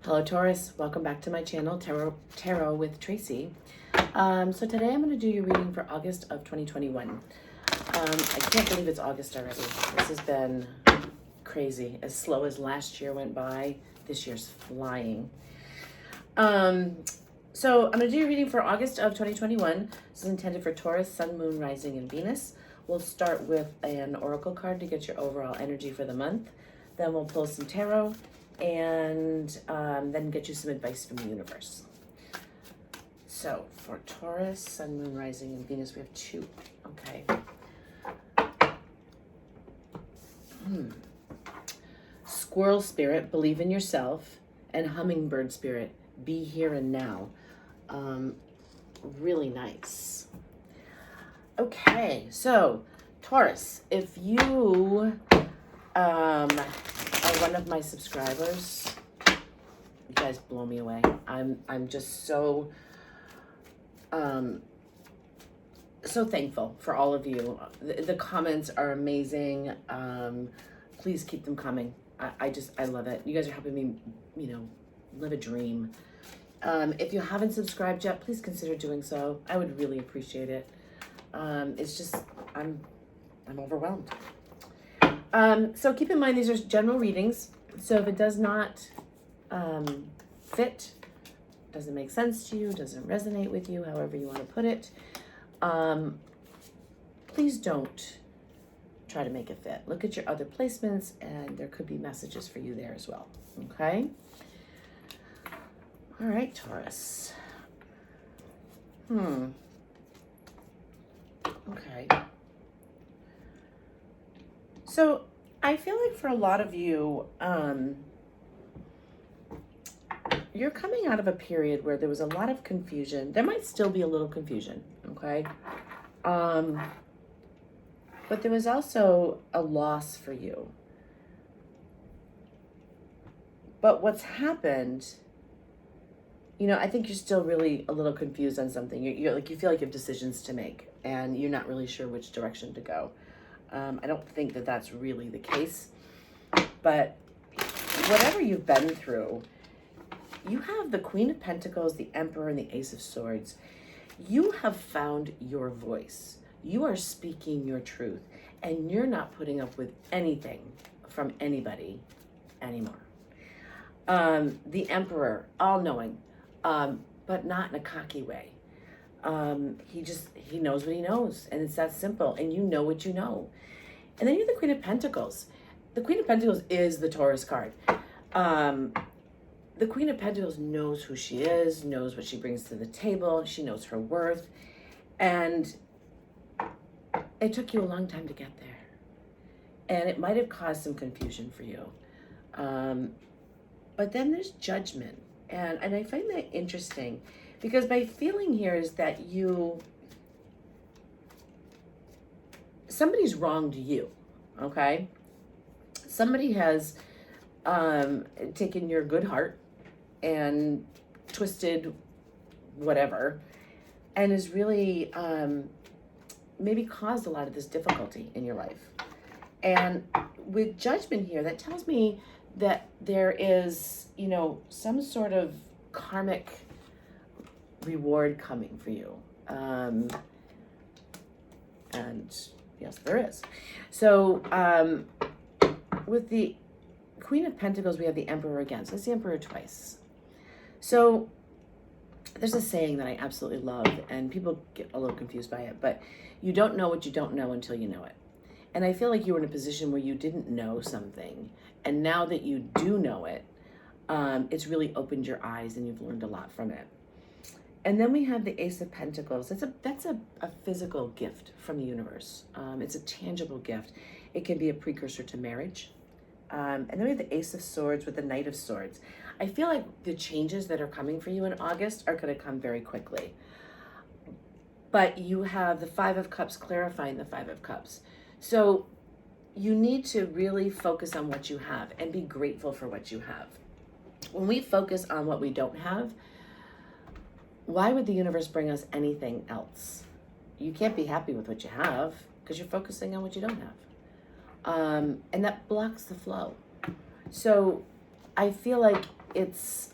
Hello Taurus, welcome back to my channel, Tarot with Tracy. So today I'm going to do your reading for August of 2021. I can't believe it's August already. This has been crazy. As slow as last year went by, this year's flying. So I'm going to do your reading for August of 2021. This is intended for Taurus, Sun, Moon, Rising, and Venus. We'll start with an oracle card to get your overall energy for the month. Then we'll pull some tarot and then get you some advice from the universe. So for Taurus, Sun, Moon, Rising, and Venus, we have two. Okay. Squirrel spirit, believe in yourself, and hummingbird spirit, be here and now. Really nice. Okay, so Taurus, if you are one of my subscribers, you guys blow me away. I'm just so thankful for all of you. The comments are amazing. Please keep them coming. I love it. You guys are helping me, live a dream. If you haven't subscribed yet, please consider doing so. I would really appreciate it. It's just, I'm overwhelmed. So keep in mind, these are general readings. So if it does not fit, doesn't make sense to you, doesn't resonate with you, however you want to put it, please don't try to make it fit. Look at your other placements, and there could be messages for you there as well. Okay? All right, Taurus. Okay. So I feel like for a lot of you, you're coming out of a period where there was a lot of confusion. There might still be a little confusion, okay? But there was also a loss for you. But what's happened, I think you're still really a little confused on something. You feel like you have decisions to make, and you're not really sure which direction to go. I don't think that that's really the case, but whatever you've been through, you have the Queen of Pentacles, the Emperor, and the Ace of Swords. You have found your voice. You are speaking your truth, and you're not putting up with anything from anybody anymore. The Emperor, all-knowing, but not in a cocky way. He knows what he knows, and it's that simple, and you know what you know. And then you have the Queen of Pentacles. The Queen of Pentacles is the Taurus card. The Queen of Pentacles knows who she is, knows what she brings to the table, she knows her worth, and it took you a long time to get there. And it might have caused some confusion for you. But then there's judgment, and I find that interesting, because my feeling here is that somebody's wronged you, okay? Somebody has taken your good heart and twisted whatever, and has really maybe caused a lot of this difficulty in your life. And with judgment here, that tells me that there is, some sort of karmic reward coming for you. And yes, there is. So with the Queen of Pentacles, we have the Emperor again. So it's the Emperor twice. So there's a saying that I absolutely love, and people get a little confused by it, but you don't know what you don't know until you know it. And I feel like you were in a position where you didn't know something, and now that you do know it, it's really opened your eyes, and you've learned a lot from it. And then we have the Ace of Pentacles. That's a physical gift from the universe. It's a tangible gift. It can be a precursor to marriage. And then we have the Ace of Swords with the Knight of Swords. I feel like the changes that are coming for you in August are going to come very quickly. But you have the Five of Cups clarifying the Five of Cups. So you need to really focus on what you have and be grateful for what you have. When we focus on what we don't have, why would the universe bring us anything else? You can't be happy with what you have because you're focusing on what you don't have. And that blocks the flow. So I feel like it's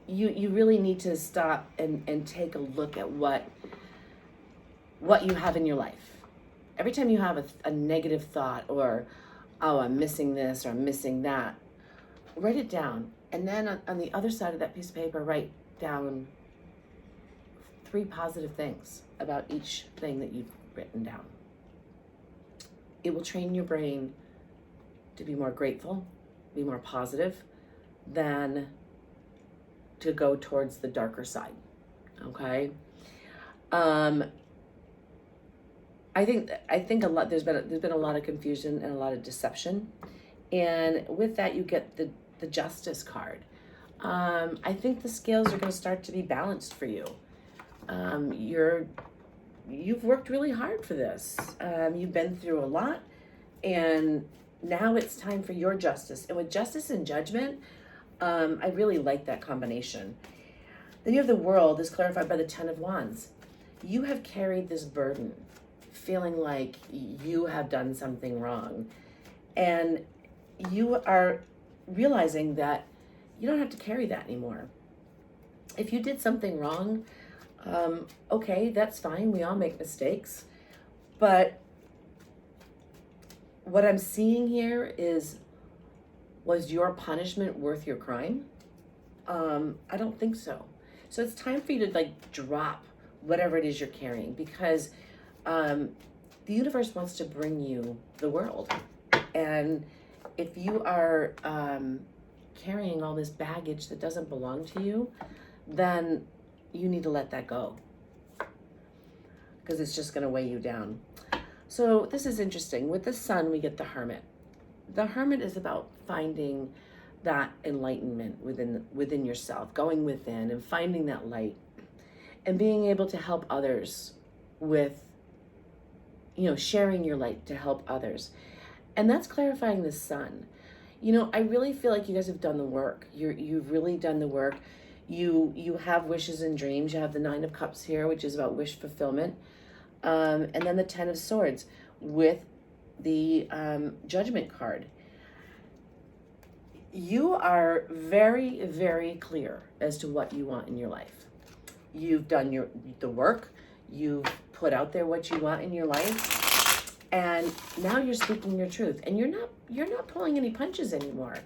you really need to stop and take a look at what you have in your life. Every time you have a negative thought, or, oh, I'm missing this or I'm missing that, write it down. And then on the other side of that piece of paper, write down 3 positive things about each thing that you've written down. It will train your brain to be more grateful, be more positive, than to go towards the darker side. Okay? I think a lot, there's been a lot of confusion and a lot of deception. And with that, you get the Justice card. I think the scales are going to start to be balanced for you. You've worked really hard for this. You've been through a lot, and now it's time for your justice. And with justice and judgment, I really like that combination. Then you have the World, is clarified by the 10 of Wands. You have carried this burden, feeling like you have done something wrong. And you are realizing that you don't have to carry that anymore. If you did something wrong, okay, that's fine. We all make mistakes. But what I'm seeing here is, was your punishment worth your crime? I don't think so. So it's time for you to drop whatever it is you're carrying, because the universe wants to bring you the world. And if you are carrying all this baggage that doesn't belong to you, then you need to let that go, because it's just going to weigh you down. So this is interesting. With the Sun, we get the Hermit. The Hermit is about finding that enlightenment within yourself, going within and finding that light, and being able to help others with, sharing your light to help others. And that's clarifying the Sun. I really feel like you guys have done the work. You've really done the work. You have wishes and dreams. You have the 9 of Cups here, which is about wish fulfillment. And then the 10 of Swords with the Judgment card. You are very, very clear as to what you want in your life. You've done the work. You've put out there what you want in your life. And now you're speaking your truth. And you're not pulling any punches anymore.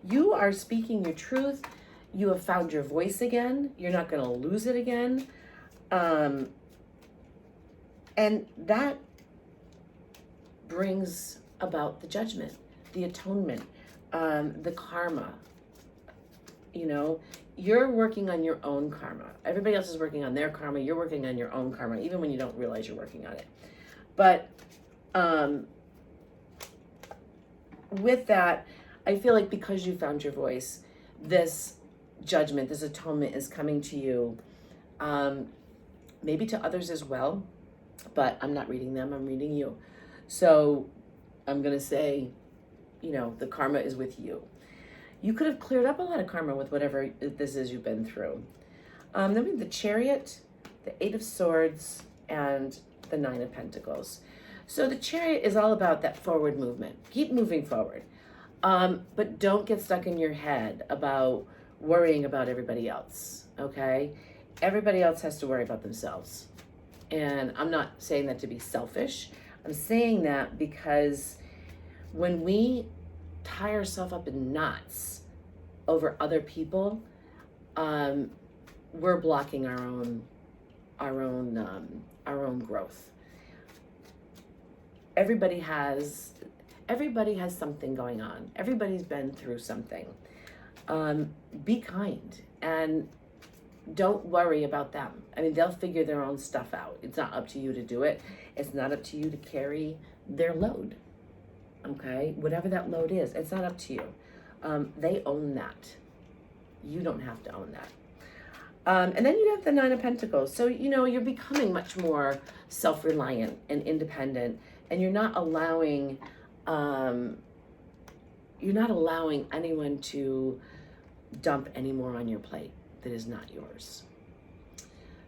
You are speaking your truth. You have found your voice again. You're not going to lose it again. And that brings about the judgment, the atonement, the karma. You're working on your own karma. Everybody else is working on their karma. You're working on your own karma, even when you don't realize you're working on it. But with that, I feel like because you found your voice, this judgment, this atonement is coming to you, maybe to others as well, but I'm not reading them, I'm reading you. So I'm going to say, the karma is with you. You could have cleared up a lot of karma with whatever this is you've been through. Then we have the Chariot, the 8 of Swords, and the 9 of Pentacles. So the Chariot is all about that forward movement. Keep moving forward. But don't get stuck in your head about worrying about everybody else, okay? Everybody else has to worry about themselves. And I'm not saying that to be selfish. I'm saying that because when we tie ourselves up in knots over other people, we're blocking our own growth. Everybody has something going on. Everybody's been through something. Be kind and don't worry about them. I mean, they'll figure their own stuff out. It's not up to you to do it. It's not up to you to carry their load. Okay? Whatever that load is, it's not up to you. They own that. You don't have to own that. And then you have the 9 of Pentacles. So, you're becoming much more self-reliant and independent, and you're not allowing anyone to dump any more on your plate that is not yours.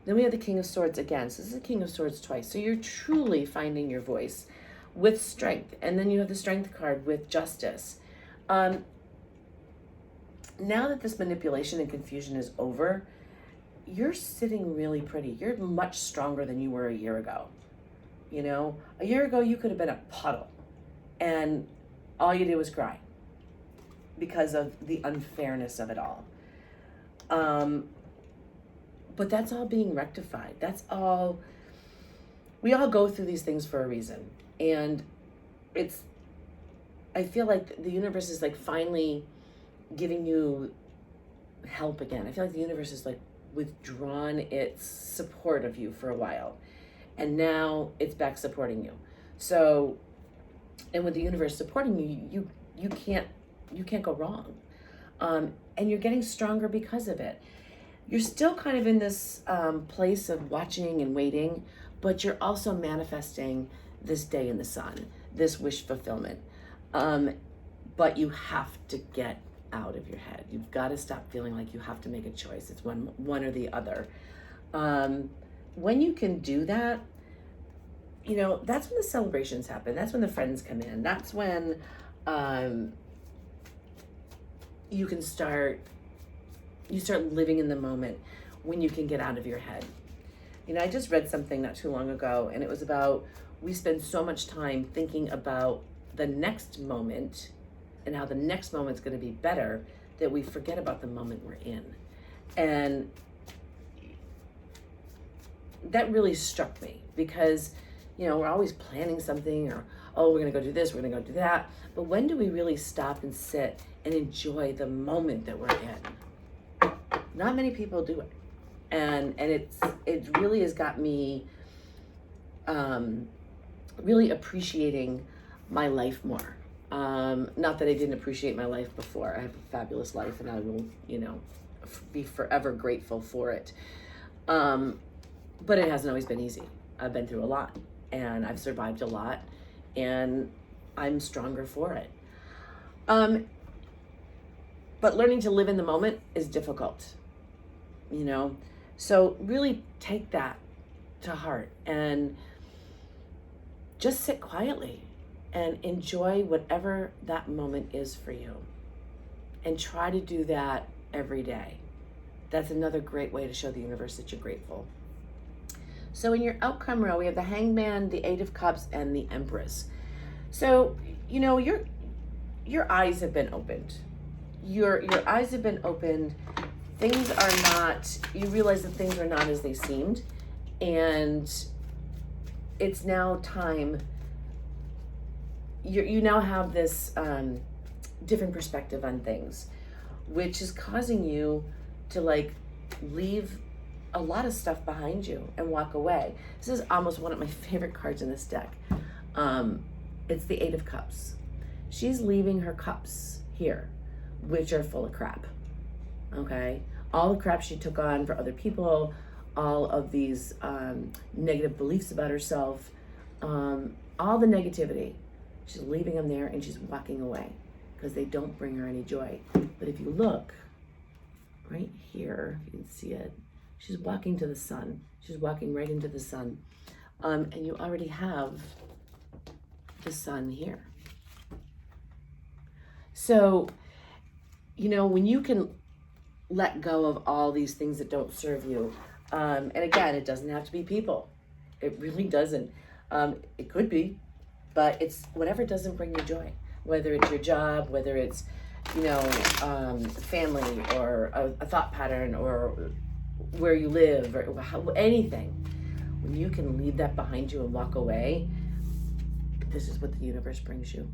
Then we have the King of Swords again. So this is the King of Swords twice. So you're truly finding your voice with strength. And then you have the Strength card with Justice. now that this manipulation and confusion is over, you're sitting really pretty. You're much stronger than you were a year ago. You know, a year ago you could have been a puddle and all you did was cry because of the unfairness of it all. But that's all being rectified. That's all, we all go through these things for a reason. And I feel like the universe is like finally giving you help again. I feel like the universe is like withdrawn its support of you for a while. And now it's back supporting you. So, and with the universe supporting you, you can't go wrong. And you're getting stronger because of it. You're still kind of in this place of watching and waiting, but you're also manifesting this day in the sun, this wish fulfillment. But you have to get out of your head. You've got to stop feeling like you have to make a choice. It's one or the other. When you can do that, you know, that's when the celebrations happen. That's when the friends come in. That's when you start living in the moment, when you can get out of your head. You know, I just read something not too long ago, and it was about, we spend so much time thinking about the next moment and how the next moment's going to be better that we forget about the moment we're in. And that really struck me because, you know, we're always planning something, or, oh, we're going to go do this, we're going to go do that. But when do we really stop and sit and enjoy the moment that we're in? Not many people do it. And it really has got me really appreciating my life more. Not that I didn't appreciate my life before. I have a fabulous life, and I will, you know, be forever grateful for it. But it hasn't always been easy. I've been through a lot, and I've survived a lot, and I'm stronger for it. But learning to live in the moment is difficult, you know? So really take that to heart and just sit quietly and enjoy whatever that moment is for you. And try to do that every day. That's another great way to show the universe that you're grateful. So in your outcome row, we have the Hangman, the Eight of Cups, and the Empress. So, you know, your eyes have been opened. Your eyes have been opened. Things are not, you realize that things are not as they seemed. And it's now time, you now have this different perspective on things, which is causing you to like leave a lot of stuff behind you and walk away. This is almost one of my favorite cards in this deck. It's the Eight of Cups. She's leaving her cups here, which are full of crap, okay? All the crap she took on for other people, all of these negative beliefs about herself, all the negativity. She's leaving them there and she's walking away because they don't bring her any joy. But if you look right here, you can see it, she's walking to the sun. She's walking right into the sun. And you already have the sun here. So, you know, when you can let go of all these things that don't serve you, and again, it doesn't have to be people. It really doesn't. It could be, but it's whatever doesn't bring you joy, whether it's your job, whether it's, you know, family, or a thought pattern, or where you live, or anything. When you can leave that behind you and walk away, this is what the universe brings you.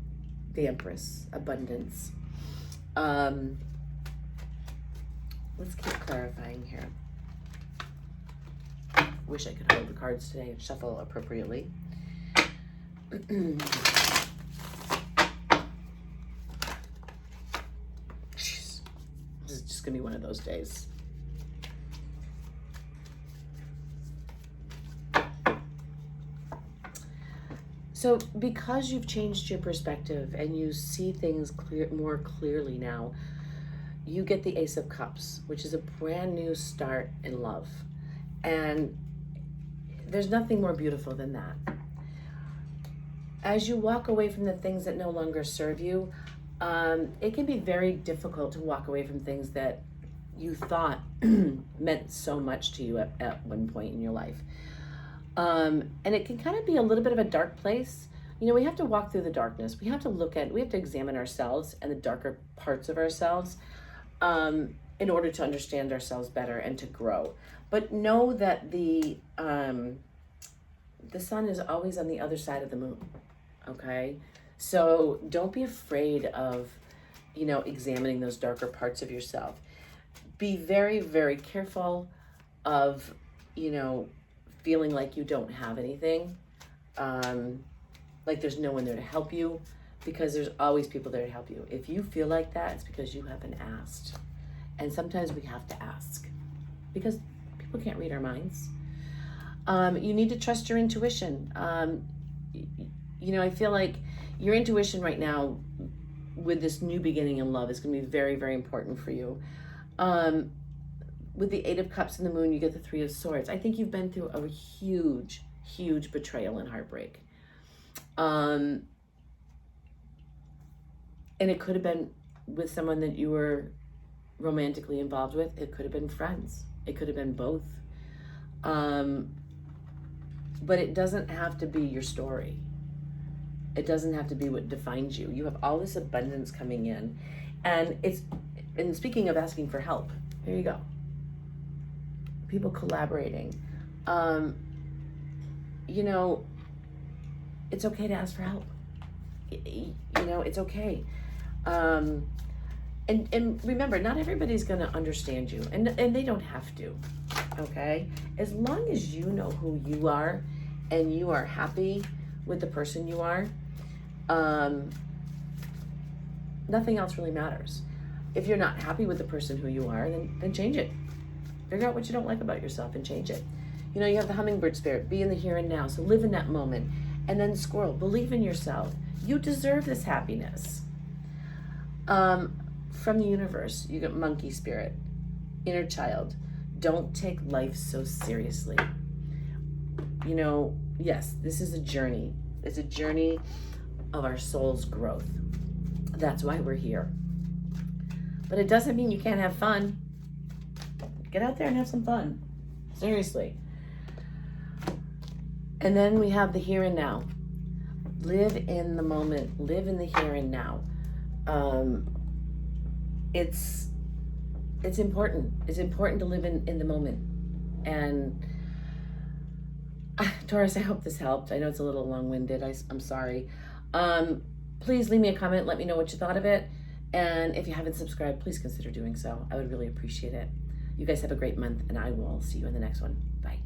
The Empress, abundance. Let's keep clarifying here. Wish I could hold the cards today and shuffle appropriately. Jeez. This is just gonna be one of those days. So because you've changed your perspective and you see things more clearly now, you get the Ace of Cups, which is a brand new start in love. And there's nothing more beautiful than that. As you walk away from the things that no longer serve you, it can be very difficult to walk away from things that you thought meant so much to you at one point in your life. And it can kind of be a little bit of a dark place. You know, we have to walk through the darkness. We have to examine ourselves and the darker parts of ourselves in order to understand ourselves better and to grow. But know that the sun is always on the other side of the moon, okay? So don't be afraid of, examining those darker parts of yourself. Be very, very careful of, feeling like you don't have anything, like there's no one there to help you, because there's always people there to help you. If you feel like that, it's because you haven't asked. And sometimes we have to ask because people can't read our minds. You need to trust your intuition. I feel like your intuition right now with this new beginning in love is going to be very, very important for you. With the Eight of Cups and the Moon, you get the Three of Swords. I think you've been through a huge, huge betrayal and heartbreak. And it could have been with someone that you were romantically involved with. It could have been friends. It could have been both. But it doesn't have to be your story. It doesn't have to be what defines you. You have all this abundance coming in. And speaking of asking for help, here you go. People collaborating. It's okay to ask for help. It's okay. And remember, not everybody's going to understand you, and they don't have to, okay? As long as you know who you are and you are happy with the person you are, nothing else really matters. If you're not happy with the person who you are, then change it. Figure out what you don't like about yourself and change it. You have the hummingbird spirit. Be in the here and now. So live in that moment. And then squirrel, believe in yourself. You deserve this happiness. From the universe, you get monkey spirit, inner child. Don't take life so seriously. Yes, this is a journey. It's a journey of our soul's growth. That's why we're here. But it doesn't mean you can't have fun. Get out there and have some fun. Seriously. And then we have the here and now. Live in the moment. Live in the here and now. It's important. It's important to live in the moment. And Taurus, I hope this helped. I know it's a little long-winded. I'm sorry. Please leave me a comment. Let me know what you thought of it. And if you haven't subscribed, please consider doing so. I would really appreciate it. You guys have a great month, and I will see you in the next one. Bye.